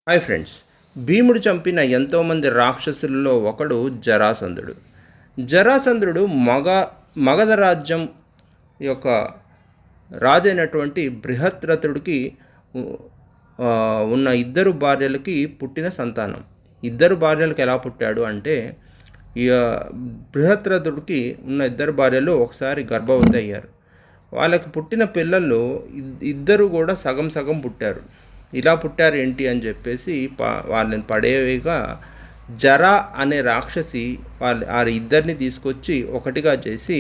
Hi friends. భీముడు చంపిన ఎంతోమంది రాక్షసులలో ఒకడు జరాసంధుడు. జరాసంధుడు మగధ రాజ్యం యొక్క రాజైనటువంటి బృహద్రథుడికి ఉన్న ఇద్దరు భార్యలకి పుట్టిన సంతానం. ఇద్దరు భార్యలకు ఎలా పుట్టాడు అంటే, ఈ బృహద్రథుడికి ఉన్న ఇద్దరు భార్యలు ఒకసారి గర్భవతి అయ్యారు. వాళ్ళకి పుట్టిన పిల్లలు ఇద్దరు కూడా సగం సగం పుట్టారు. ఇలా పుట్టారు ఏంటి అని చెప్పేసి వాళ్ళని పడేవిగా జరా అనే రాక్షసి ఆ ఇద్దరిని తీసుకొచ్చి ఒకటిగా చేసి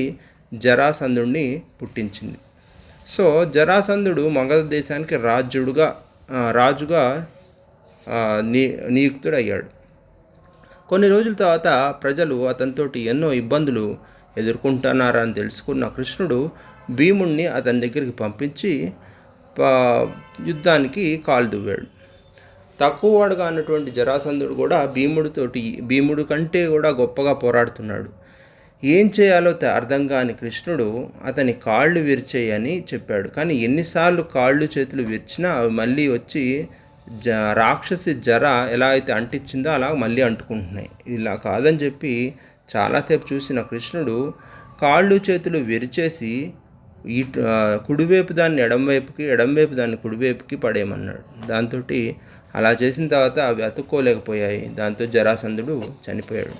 జరాసంధుడిని పుట్టించింది. సో జరాసంధుడు మగధ దేశానికి రాజుగా నియుక్తుడయ్యాడు. కొన్ని రోజుల తర్వాత ప్రజలు అతనితోటి ఎన్నో ఇబ్బందులు ఎదుర్కొంటున్నారని తెలుసుకున్న కృష్ణుడు భీముణ్ణి అతని దగ్గరికి పంపించి యుద్ధానికి కాలు దువ్వాడు. తక్కువవాడుగా అన్నటువంటి జరాసంధుడు కూడా భీముడు కంటే కూడా గొప్పగా పోరాడుతున్నాడు. ఏం చేయాలో అర్థం కాని కృష్ణుడు అతని కాళ్ళు విరిచేయని చెప్పాడు. కానీ ఎన్నిసార్లు కాళ్ళు చేతులు విరిచినా అవి మళ్ళీ వచ్చి రాక్షసి జర ఎలా అయితే అంటించిందో అలా మళ్ళీ అంటుకుంటున్నాయి. ఇలా కాదని చెప్పి చాలాసేపు చూసిన కృష్ణుడు కాళ్ళు చేతులు విరిచేసి కుడివైపు దాన్ని ఎడంవైపు దాన్ని కుడివైపుకి పడేయమన్నాడు. దాంతో అలా చేసిన తర్వాత అవి అతుక్కోలేకపోయాయి. దాంతో జరాసంధుడు చనిపోయాడు.